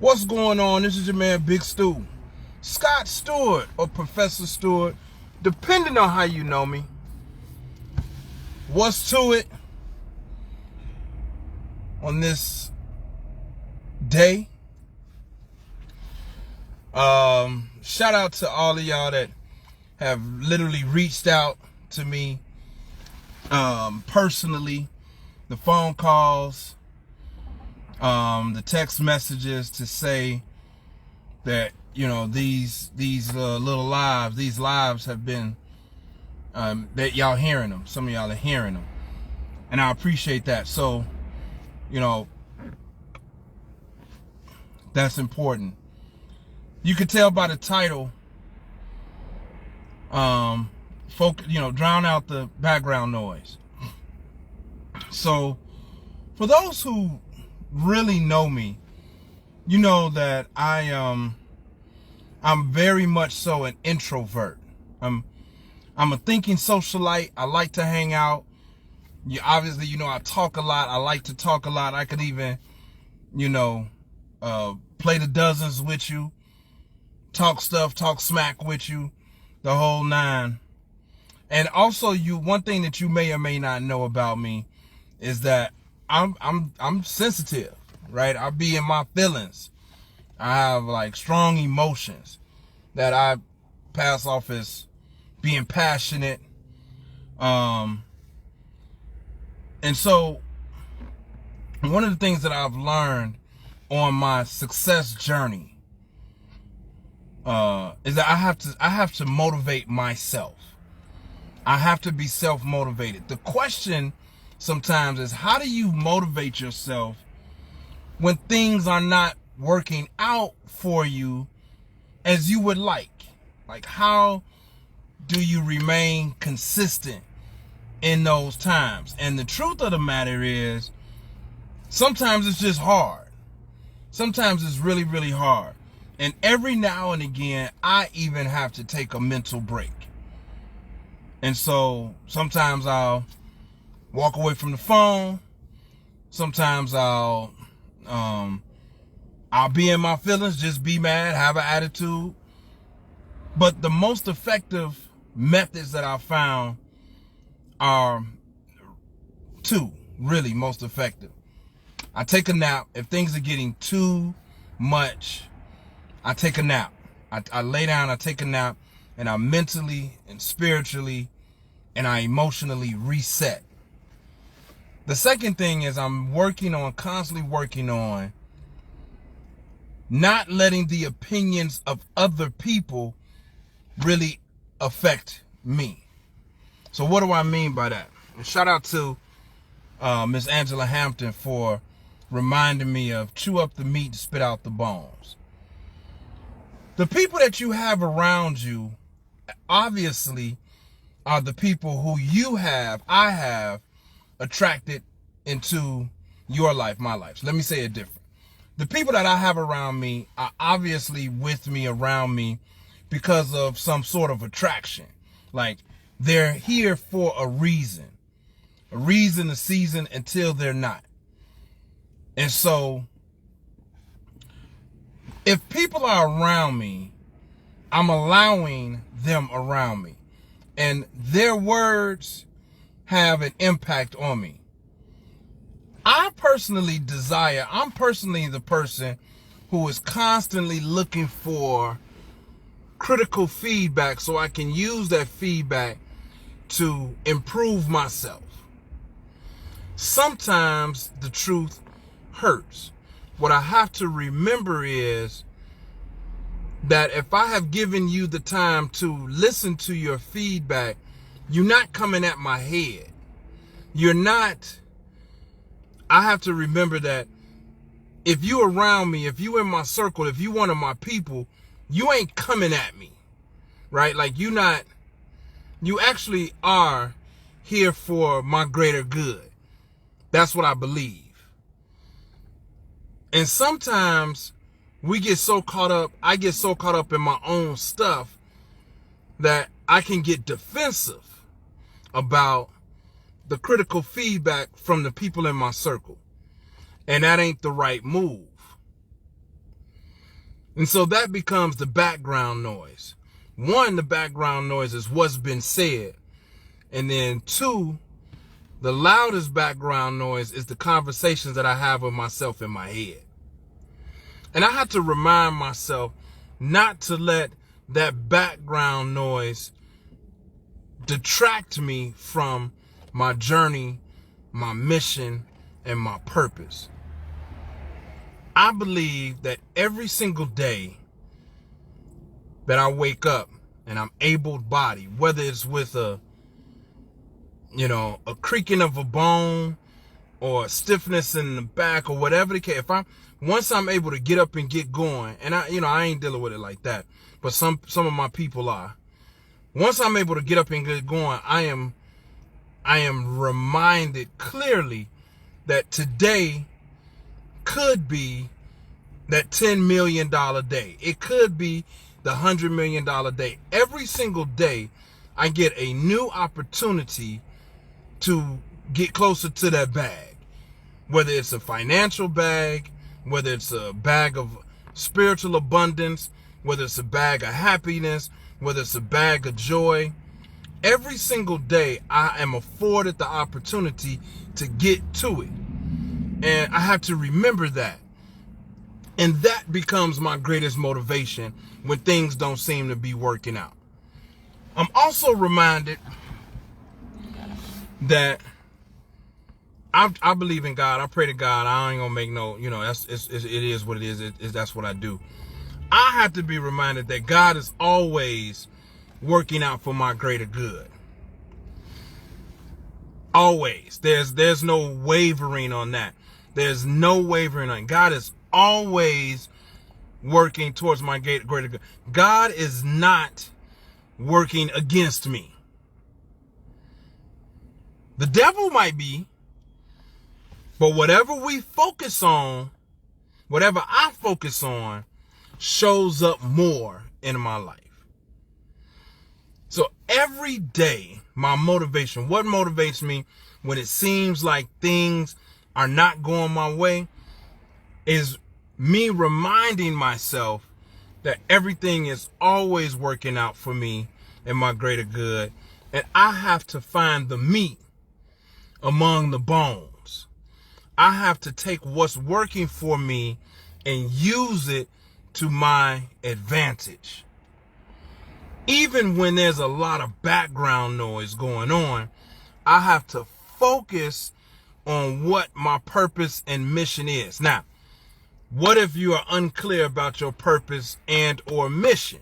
What's going on? This is your man, Big Stu. Scott Steward or Professor Steward, depending on how you know me. What's to it on this day? Shout out to all of y'all that have literally reached out to me personally. The phone calls, the text messages to say that, you know, these little lives, these lives have been, that y'all hearing them. Some of y'all are hearing them. And I appreciate that. So, you know, that's important. You can tell by the title, drown out the background noise. So, for those who really know me, you know that I'm very much so an introvert. I'm a thinking socialite. I like to hang out. Obviously, I talk a lot. I like to talk a lot. I could even, play the dozens with you, talk smack with you, the whole nine. And also, one thing that you may or may not know about me is that I'm sensitive, right? I be in my feelings. I have like strong emotions that I pass off as being passionate. And so one of the things that I've learned on my success journey is that I have to motivate myself. I have to be self-motivated. The question sometimes is, how do you motivate yourself when things are not working out for you as you would like? Like, how do you remain consistent in those times? And the truth of the matter is, sometimes it's just hard. Sometimes it's really, really hard. And every now and again, I even have to take a mental break. And so sometimes I'll walk away from the phone. Sometimes I'll be in my feelings, just be mad, have an attitude. But the most effective methods that I found are two, really most effective. I take a nap. If things are getting too much, I take a nap. I lay down, I take a nap, and I mentally and spiritually and I emotionally reset. The second thing is I'm constantly working on not letting the opinions of other people really affect me. So what do I mean by that? And shout out to Miss Angela Hampton for reminding me of chew up the meat, spit out the bones. The people that you have around you obviously are the people who I have attracted into your life, my life. So let me say it different. The people that I have around me are obviously with me, around me, because of some sort of attraction. Like, they're here for a reason, a season until they're not. And so, if people are around me, I'm allowing them around me. And their words have an impact on me. I'm personally the person who is constantly looking for critical feedback so I can use that feedback to improve myself. Sometimes the truth hurts. What I have to remember is that if I have given you the time to listen to your feedback, you're not coming at my head. I have to remember that if you around me, if you in my circle, if you one of my people, you ain't coming at me, right? Like, you actually are here for my greater good. That's what I believe. And sometimes I get so caught up in my own stuff that I can get defensive about the critical feedback from the people in my circle. And that ain't the right move. And so that becomes the background noise. One, the background noise is what's been said. And then two, the loudest background noise is the conversations that I have with myself in my head. And I have to remind myself not to let that background noise detract me from my journey, my mission, and my purpose. I believe that every single day that I wake up and I'm able-bodied, whether it's with a creaking of a bone or stiffness in the back or whatever the case, once I'm able to get up and get going, and I ain't dealing with it like that, but some of my people are. Once I'm able to get up and get going, I am reminded clearly that today could be that $10 million day. It could be the $100 million day. Every single day, I get a new opportunity to get closer to that bag. Whether it's a financial bag, whether it's a bag of spiritual abundance, whether it's a bag of happiness, whether it's a bag of joy. Every single day, I am afforded the opportunity to get to it. And I have to remember that. And that becomes my greatest motivation when things don't seem to be working out. I'm also reminded that I believe in God. I pray to God. I ain't gonna make no, it is what it is. That's what I do. I have to be reminded that God is always working out for my greater good. Always. There's no wavering on that. There's no wavering on it. God is always working towards my greater good. God is not working against me. The devil might be, but whatever we focus on, whatever I focus on, shows up more in my life. So every day, my motivation, what motivates me when it seems like things are not going my way, is me reminding myself that everything is always working out for me and my greater good. And I have to find the meat among the bones. I have to take what's working for me and use it to my advantage. Even when there's a lot of background noise going on, I have to focus on what my purpose and mission is. Now, what if you are unclear about your purpose and or mission?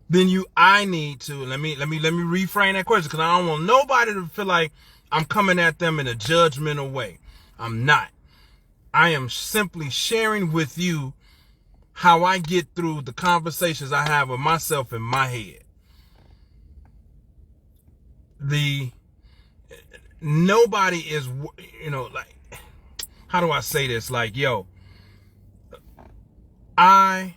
Then I need to, let me reframe that question, because I don't want nobody to feel like I'm coming at them in a judgmental way. I'm not. I am simply sharing with you how I get through the conversations I have with myself in my head. Nobody is, how do I say this? I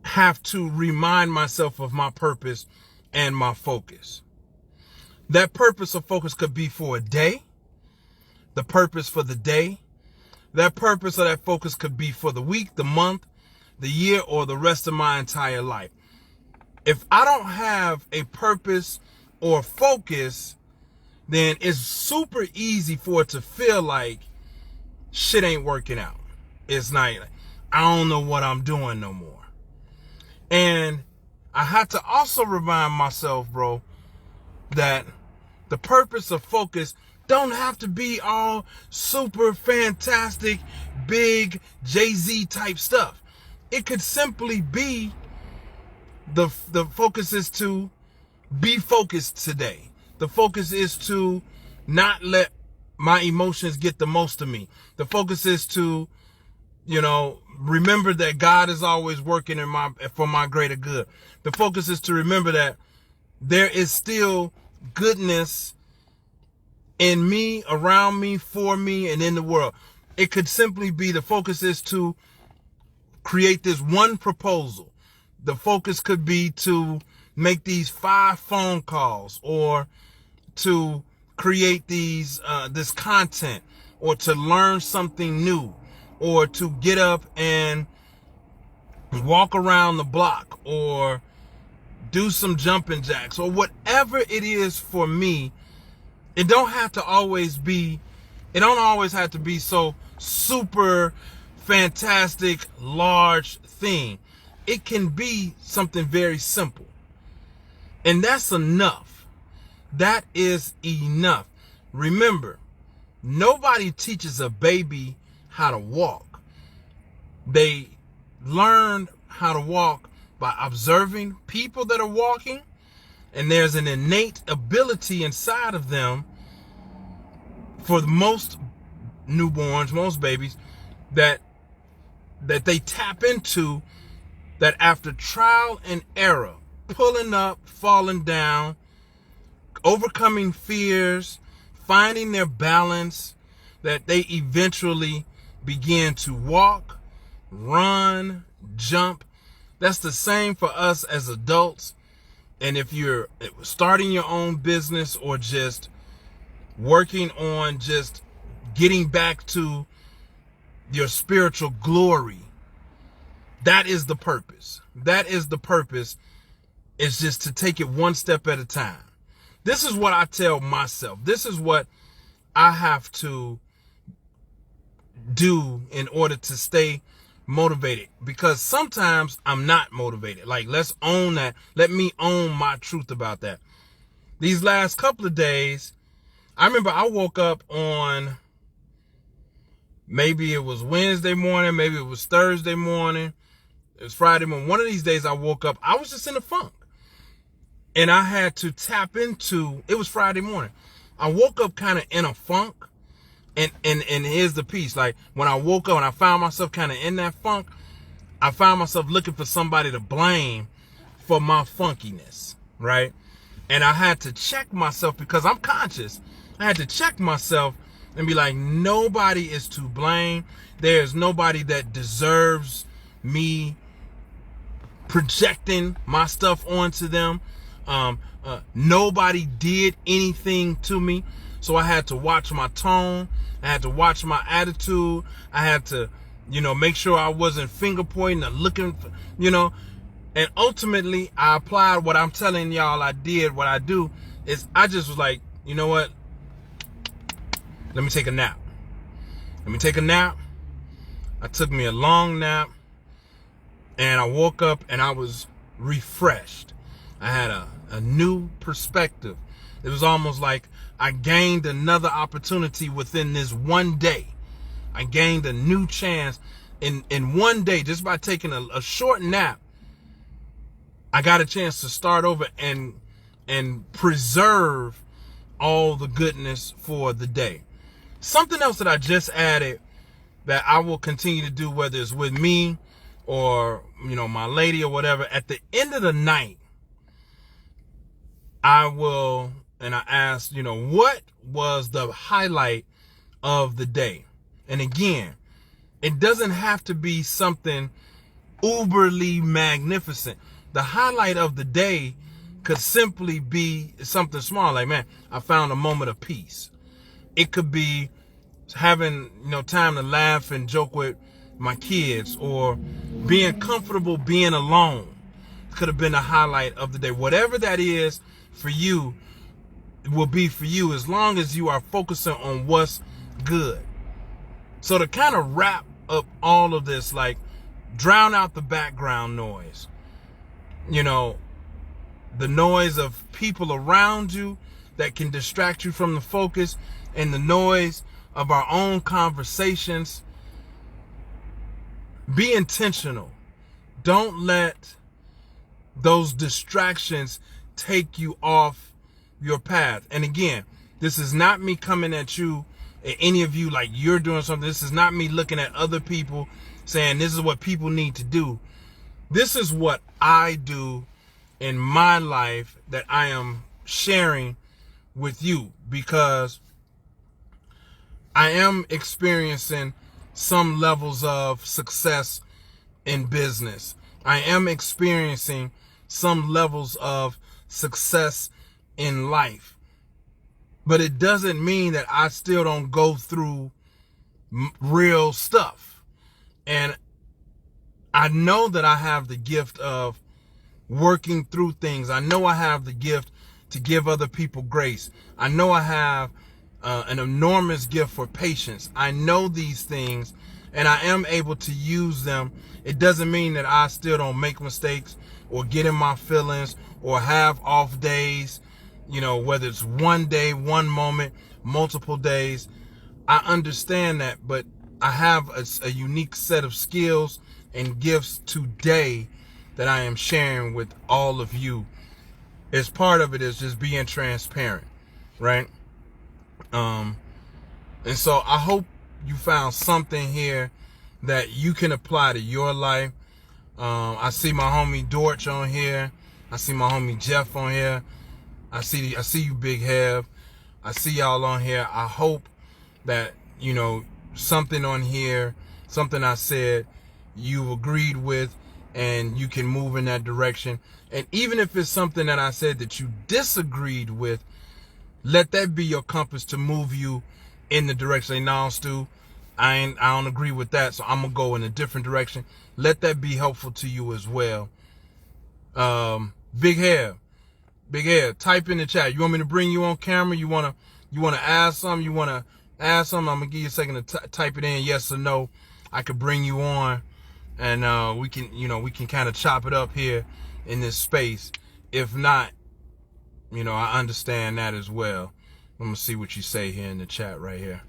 have to remind myself of my purpose and my focus. That purpose or focus could be for a day, the purpose for the day. That purpose or that focus could be for the week, the month, the year, or the rest of my entire life. If I don't have a purpose or focus, then it's super easy for it to feel like shit ain't working out. It's not, I don't know what I'm doing no more. And I have to also remind myself, bro, that the purpose of focus don't have to be all super fantastic, big Jay-Z type stuff. It could simply be the focus is to be focused today. The focus is to not let my emotions get the most of me. The focus is to, remember that God is always working for my greater good. The focus is to remember that there is still goodness in me, around me, for me, and in the world. It could simply be the focus is to create this one proposal. The focus could be to make these 5 phone calls, or to create this content, or to learn something new, or to get up and walk around the block or do some jumping jacks or whatever it is for me. It don't always have to be so super fantastic, large thing. It can be something very simple. And that's enough. That is enough. Remember, nobody teaches a baby how to walk. They learn how to walk by observing people that are walking, and there's an innate ability inside of them for most newborns, most babies, that they tap into, that after trial and error, pulling up, falling down, overcoming fears, finding their balance, that they eventually begin to walk, run, jump. That's the same for us as adults. And if you're starting your own business or just working on just getting back to your spiritual glory, that is the purpose. That is the purpose. It's just to take it one step at a time. This is what I tell myself. This is what I have to do in order to stay motivated, because sometimes I'm not motivated. Like, let's own that. Let me own my truth about that. These last couple of days, I remember I woke up on, maybe it was Wednesday morning, maybe it was Thursday morning, it was Friday morning. One of these days I woke up, I was just in a funk. And I had to tap into, it was Friday morning. I woke up kind of in a funk. And here's the piece. Like, when I woke up and I found myself kind of in that funk, I found myself looking for somebody to blame for my funkiness, right? And I had to check myself, because I'm conscious. I had to check myself and be like, nobody is to blame. There's nobody that deserves me projecting my stuff onto them. Nobody did anything to me. So I had to watch my tone. I had to watch my attitude. I had to, make sure I wasn't finger pointing or looking for, and ultimately I applied what I'm telling y'all I did. What I do is I just was like, you know what? Let me take a nap. I took me a long nap, and I woke up and I was refreshed. I had a new perspective. It was almost like I gained another opportunity within this one day. I gained a new chance in one day, just by taking a short nap. I got a chance to start over and preserve all the goodness for the day. Something else that I just added that I will continue to do, whether it's with me or, my lady or whatever, at the end of the night, I will, and I asked, what was the highlight of the day? And again, it doesn't have to be something uberly magnificent. The highlight of the day could simply be something small. Like, man, I found a moment of peace. It could be having, time to laugh and joke with my kids, or being comfortable being alone. Could have been the highlight of the day. Whatever that is for you, will be for you, as long as you are focusing on what's good. So to kind of wrap up all of this, like, drown out the background noise. The noise of people around you that can distract you from the focus, and the noise of our own conversations. Be intentional. Don't let those distractions take you off your path. And again, this is not me coming at you, any of you, like you're doing something. This is not me looking at other people saying this is what people need to do. This is what I do in my life that I am sharing with you, because I am experiencing some levels of success in business. I am experiencing some levels of success in life. But it doesn't mean that I still don't go through real stuff. And I know that I have the gift of working through things. I know I have the gift to give other people grace. I know I have an enormous gift for patience. I know these things, and I am able to use them. It doesn't mean that I still don't make mistakes or get in my feelings or have off days, whether it's one day, one moment, multiple days. I understand that, but I have a unique set of skills and gifts today that I am sharing with all of you. As part of it is just being transparent, right? And so I hope you found something here that you can apply to your life. I see my homie Dorch on here. I see my homie Jeff on here. I see you, Big Hev. I see y'all on here. I hope that, something on here, something I said, you agreed with, and you can move in that direction. And even if it's something that I said that you disagreed with, let that be your compass to move you in the direction. Say, no, Stu, I don't agree with that, so I'm gonna go in a different direction. Let that be helpful to you as well. Big Hair, type in the chat. You want me to bring you on camera? You wanna ask something? I'm gonna give you a second to type it in, yes or no. I could bring you on, and we can kind of chop it up here in this space. If not, I understand that as well. I'm gonna see what you say here in the chat right here.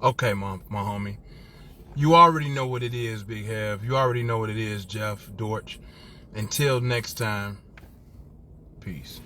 Okay, my homie. You already know what it is, Big Hev. You already know what it is, Jeff, Dorch. Until next time, peace.